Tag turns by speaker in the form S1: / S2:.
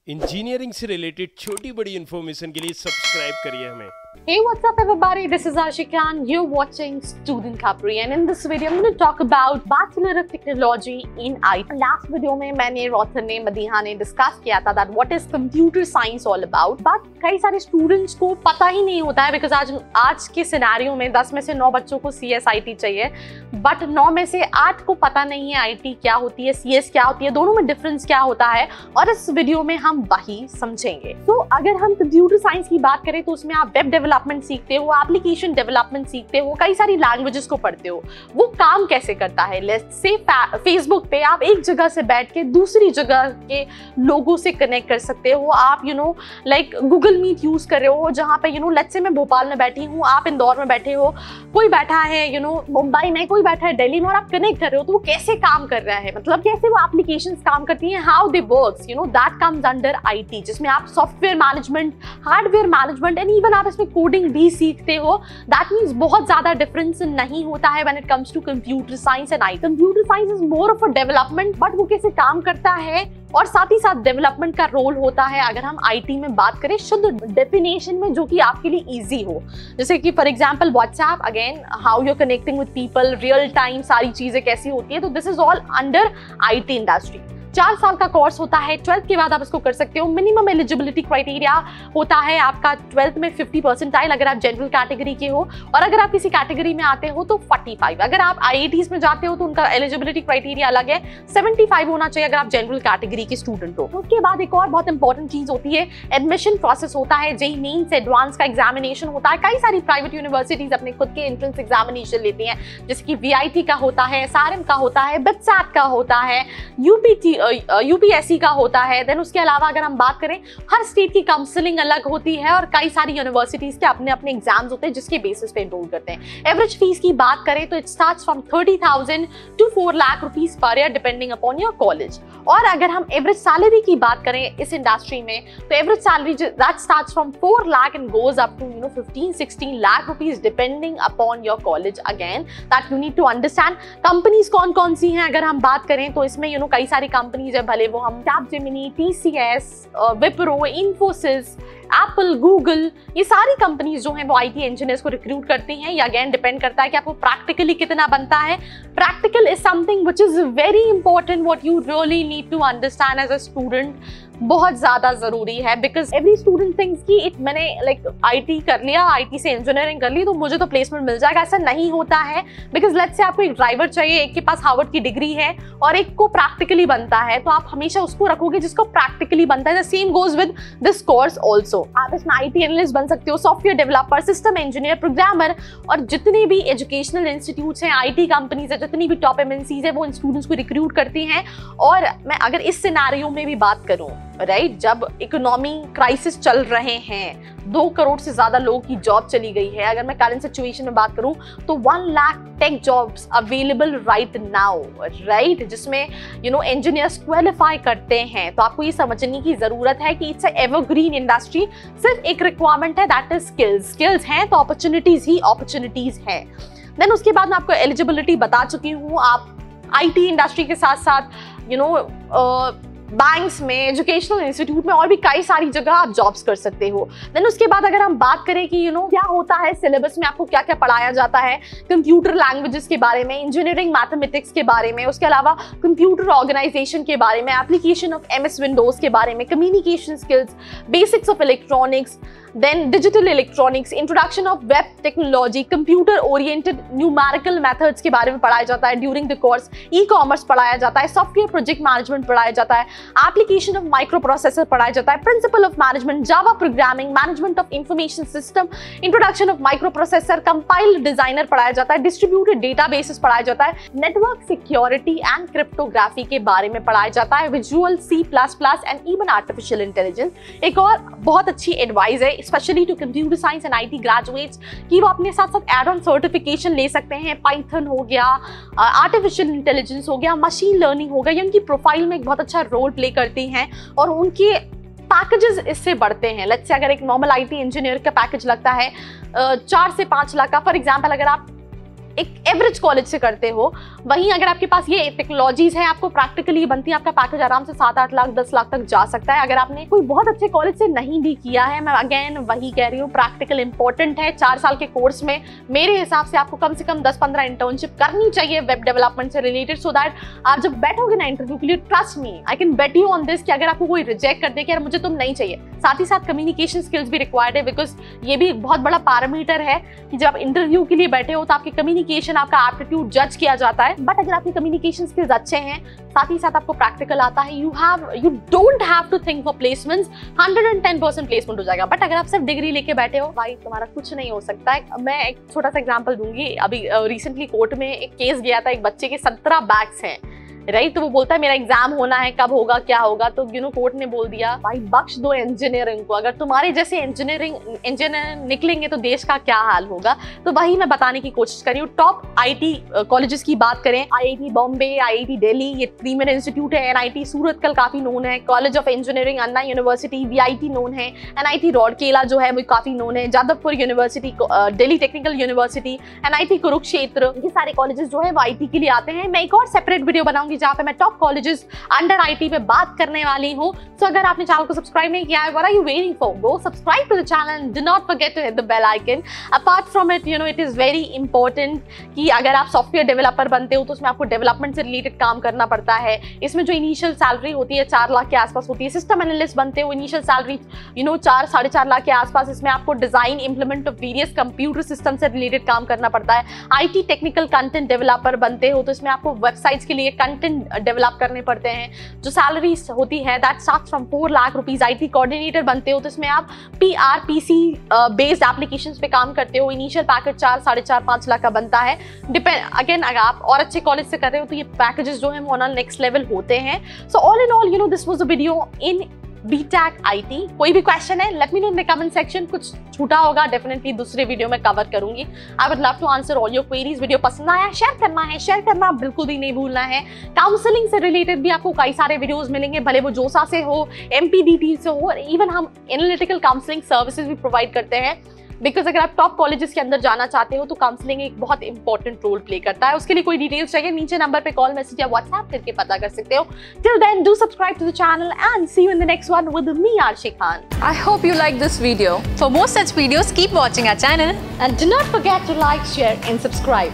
S1: Engineering से related छोटी बड़ी इन्फॉर्मेशन के लिए सब्सक्राइब करिए हमें।
S2: Hey, what's up everybody? This is Ashika and you're watching Student Capri, and in this video I'm going to talk about Bachelor of Technology in IT. Last video में मैंने रोथन ने मदीहा ने डिस्कस किया था that what is computer science all about, but कई सारे students को पता ही नहीं होता है बिकॉज आज के सिनेरियो में 10 में से 9 बच्चों को CSIT चाहिए, बट 9 में से 8 को पता नहीं है IT क्या होती है, CS क्या होती है, दोनों में डिफरेंस क्या होता है, और इस वीडियो में हम वही समझेंगे। तो अगर हम कंप्यूटर साइंस की बात करें तो उसमें आप वेब डेवलपमेंट सीखते हो, एप्लीकेशन डेवलपमेंट सीखते हो, कई सारी लैंग्वेजेस को पढ़ते हो। वो काम कैसे करता है, लेट्स से फेसबुक पे आप एक जगह से बैठ के दूसरी जगह के लोगों से कनेक्ट कर सकते हो। आप लाइक गूगल मीट यूज कर रहे हो जहां पे लेट्स से मैं भोपाल में बैठी हूँ, आप इंदौर में बैठे हो, कोई बैठा है मुंबई में, कोई बैठा है दिल्ली में, और आप कनेक्ट कर रहे हो। तो वो कैसे काम कर रहा है, मतलब कैसे वो एप्लीकेशंस काम करती हैं, how they works, that comes under IT, जिसमें आप software management, hardware management and even आप इसमें कोडिंग भी सीखते हो। दैट मीन्स बहुत ज्यादा डिफरेंस नहीं होता है when it comes to computer science and IT। Computer science is more of a development, but वो कैसे काम करता है और साथ ही साथ डेवलपमेंट का रोल होता है। अगर हम IT में बात करें शुद्ध डेफिनेशन में, जो कि आपके लिए इजी हो, जैसे कि for example WhatsApp, again how you are connecting with people, real time सारी चीजें कैसी होती है, तो this is all under IT industry. 4 साल का कोर्स होता है, 12th के बाद आप इसको कर सकते हो। मिनिमम एलिजिबिलिटी क्राइटेरिया होता है आपका 12th में 50 परसेंटाइल अगर आप जनरल कैटेगरी के हो, और अगर आप किसी कैटेगरी में आते हो तो 45। अगर आप IITs में जाते हो तो उनका एलिजिबिलिटी क्राइटेरिया अलग है, 75 होना चाहिए अगर आप जनरल कैटेगरी के स्टूडेंट हो। उसके बाद एक और बहुत इंपॉर्टेंट चीज होती है, एडमिशन प्रोसेस होता है, JEE मेंस एडवांस का एग्जामिनेशन होता है। कई सारी प्राइवेट यूनिवर्सिटीज अपने खुद के एंट्रेंस एग्जामिनेशन लेती हैं, जैसे कि VIT का होता है, SRM का होता है, BITSAT का होता है, UPSC का होता है। देन उसके अलावा अगर हम बात करें, हर स्टेट की काउंसलिंग अलग होती है और कई सारी यूनिवर्सिटीज के अपने अपने एग्जाम्स होते हैं जिसके बेसिस पे एनरोल करते हैं। एवरेज फीस की बात करें तो it starts from 30,000 to 4 lakh rupees per year depending upon your college. और अगर हम एवरेज सैलरी की बात करें इस इंडस्ट्री में, तो average salary that starts from 4 lakh and goes up to 15-16 lakh rupees depending upon your college. Again that you need to understand. Companies कौन कौन सी हैं अगर हम बात करें तो इसमें कई सारी कंपनीज है, भले वो हम Capgemini, TCS, Wipro, Infosys, Apple, Google, ये सारी कंपनीज जो हैं वो IT इंजीनियर्स को रिक्रूट करती हैं। ये अगेन डिपेंड करता है कि आपको प्रैक्टिकली कितना बनता है। Practical is something which is very important, what you really need to understand as a student. बहुत ज्यादा जरूरी है बिकॉज एवरी स्टूडेंट थिंक्स कि मैंने लाइक IT कर लिया, IT से इंजीनियरिंग कर ली तो मुझे तो प्लेसमेंट मिल जाएगा। ऐसा नहीं होता है, बिकॉज लेट्स से आपको एक ड्राइवर चाहिए, एक के पास हार्वर्ड की डिग्री है और एक को प्रैक्टिकली बनता है, तो आप हमेशा उसको रखोगे जिसको प्रैक्टिकली बनता है। The same goes with this course also. आप इसमें IT एनालिस्ट बन सकते हो, software developer, system engineer, programmer, और जितने भी एजुकेशनल इंस्टीट्यूट्स हैं, IT कंपनीज है, जितनी भी टॉप MNCs है, वो इन स्टूडेंट्स को रिक्रूट करती हैं। और मैं अगर इस सिनेरियो में भी बात करूं, राइट, जब इकोनॉमी क्राइसिस चल रहे हैं, 2 करोड़ से ज्यादा लोगों की जॉब चली गई है, अगर मैं करंट सिचुएशन में बात करूं तो 1 lakh tech jobs available right now, right, जिसमें इंजीनियर्स क्वालिफाई करते हैं। तो आपको ये समझने की जरूरत है कि इट्स एवरग्रीन इंडस्ट्री। सिर्फ एक रिक्वायरमेंट है, दैट इज स्किल्स। स्किल्स हैं तो अपॉर्चुनिटीज ही अपॉर्चुनिटीज है। देन उसके बाद मैं आपको एलिजिबिलिटी बता चुकी हूँ। आप IT इंडस्ट्री के साथ साथ बैंक्स में, एजुकेशनल इंस्टीट्यूट में और भी कई सारी जगह आप जॉब्स कर सकते हो। देन उसके बाद अगर हम बात करें कि क्या होता है सिलेबस में, आपको क्या क्या पढ़ाया जाता है, कंप्यूटर लैंग्वेजेस के बारे में, इंजीनियरिंग मैथमेटिक्स के बारे में, उसके अलावा कंप्यूटर ऑर्गेनाइजेशन के बारे में, एप्लीकेशन ऑफ MS विंडोज के बारे में, communication skills, basics of electronics, then digital electronics, introduction of web technology, computer oriented numerical methods के बारे में पढ़ाया जाता है ड्यूरिंग द कोर्स, ई-कॉमर्स पढ़ाया जाता है, सॉफ्टवेयर प्रोजेक्ट मैनेजमेंट पढ़ाया जाता है, एप्लीकेशन ऑफ माइक्रो प्रोसेसर पढ़ाया जाता है, principle of management, Java programming, management of information system, introduction of micro processor, compiled designer पढ़ाया जाता है, डिस्ट्रीब्यूटेड डेटाबेसेस पढ़ाया जाता है, नेटवर्क सिक्योरिटी एंड क्रिप्टोग्राफी के बारे में पढ़ाया जाता है, visual, C++ and even artificial intelligence. एक और बहुत अच्छी एडवाइस है specially to computer science and IT graduates कि वो अपने साथ साथ एड ऑन सर्टिफिकेशन ले सकते हैं। पाइथन हो गया, आर्टिफिशियल इंटेलिजेंस हो गया, मशीन लर्निंग हो गया, ये उनकी प्रोफाइल में एक बहुत अच्छा रोल प्ले करती हैं और उनके पैकेजेस इससे बढ़ते हैं। लेट्स से अगर एक नॉर्मल IT इंजीनियर का पैकेज लगता है 4 से 5 लाख का, फॉर एग्जांपल अगर आप एक एवरेज कॉलेज से करते हो, वहीं अगर आपके पास ये टेक्नोलॉजीज है, आपको प्रैक्टिकली बनती है, आपका पैकेज आराम से 7-8 लाख 10 लाख तक जा सकता है। अगर आपने कोई बहुत अच्छे कॉलेज से नहीं भी किया है, मैं अगेन वही कह रही हूँ, प्रैक्टिकल इंपॉर्टेंट है। 4 साल के कोर्स में मेरे हिसाब से आपको कम से कम 10-15 इंटर्नशिप करनी चाहिए वेब डेवलपमेंट से रिलेटेड, सो दैट आप जब बैठोगे ना इंटरव्यू के लिए, trust me, I can bet you on this कि अगर आपको कोई रिजेक्ट कर दे कि यार मुझे तुम नहीं चाहिए, साथ ही साथ कम्युनिकेशन स्किल्स भी रिक्वायर्ड है, बिकॉज ये भी एक बहुत बड़ा पैरामीटर है कि जब आप इंटरव्यू के लिए बैठे हो तो आपकी कम्युनिकेशन, आपका एप्टीट्यूड जज किया जाता है। बट अगर आपके कम्युनिकेशन स्किल्स अच्छे हैं, साथ ही साथ आपको प्रैक्टिकल आता है, you don't have to think for placements, 110% placement हो जाएगा। बट अगर आप सिर्फ डिग्री लेके बैठे हो, भाई तुम्हारा कुछ नहीं हो सकता है। मैं एक छोटा सा एग्जांपल दूंगी। अभी रिसेंटली कोर्ट में एक केस गया था, एक बच्चे के 17 बैक्स हैं, राइट। तो वो बोलता है मेरा एग्जाम होना है, कब होगा, क्या होगा। तो कोर्ट ने बोल दिया भाई बख्श दो इंजीनियरिंग को, अगर तुम्हारे जैसे इंजीनियर निकलेंगे तो देश का क्या हाल होगा। तो वही मैं बताने की कोशिश कर रही हूँ। टॉप आईटी कॉलेजेस की बात करें, आईआईटी बॉम्बे, आईआईटी दिल्ली, ये प्रीमियर इंस्टीट्यूट है। एनआईटी सूरत कल काफी नोन है, college of engineering Anna university, VIT known है, एनआईटी रौड़केला जो है वो काफी नोन है, Jadavpur university, Delhi technical university, NIT Kurukshetra, ये सारे कॉलेजेस जो है वो आईटी के लिए आते हैं। मैं एक और सेपरेट वीडियो बनाऊंगी जहाँ पे मैं टॉप कॉलेजेस अंडर आईटी पे बात करने वाली हूँ। सो अगर आपने चैनल को सब्सक्राइब नहीं किया है, what are you waiting for? Go subscribe to the channel, do not forget to hit the bell icon. Apart from it, it is very important कि अगर आप सॉफ्टवेयर डेवलपर बनते हो तो उसमें आपको डेवलपमेंट से रिलेटेड काम करना पड़ता है। इसमें जो इनिशियल सैलरी होती है 4 लाख के आसपास होती है। सिस्टम एनालिस्ट बनते हो, इनिशियल सैलरी 4-4.5 लाख के आसपास। इसमें आपको design, implement of various computer system से रिलेटेड काम करना पड़ता है। आईटी टेक्निकल कंटेंट डेवलपर बनते हो तो इसमें आपको वेबसाइट्स के लिए कंटेंट डेवलप करने पड़ते हैं। जो सैलरी होती है that starts from 4 lakh rupees. IT coordinator बनते हो तो इसमें आप पीआरपीसी बेस्ड एप्लीकेशंस पे काम करते हो। इनिशियल पैकेज 4-4.5 लाख का बनता है। डिपेंड अगेन, अगर आप और अच्छे कॉलेज से कर रहे हो तो ये पैकेजेस जो है वो ऑन नेक्स्ट लेवल होते हैं। So all in all this was a video in BTech IT। कोई भी क्वेश्चन है, let me know in the comment section. कुछ छूटा होगा डेफिनेटली दूसरे वीडियो में कवर करूंगी। I would love to answer all your queries. Video पसंद आया, शेयर करना बिल्कुल भी नहीं भूलना है। काउंसलिंग से रिलेटेड भी आपको कई सारे वीडियोस मिलेंगे, भले वो जोसा से हो, MPDT से हो, और इवन हम एनालिटिकल काउंसलिंग सर्विसेज भी प्रोवाइड करते हैं। बिकॉज अगर आप टॉप कॉलेजेस के अंदर जाना चाहते हो तो काउंसलिंग एक बहुत इंपॉर्टेंट रोल प्ले करता है। उसके लिए कोई डिटेल्स चाहिए, नीचे नंबर पे कॉल, मैसेज या व्हाट्सएप करके पता कर सकते हो। Till then, do subscribe to the channel and see you in the next one with me, Aarshi Khan.
S3: I hope you like this video. For more such videos, keep watching our channel.
S2: And do not forget to like, share and subscribe.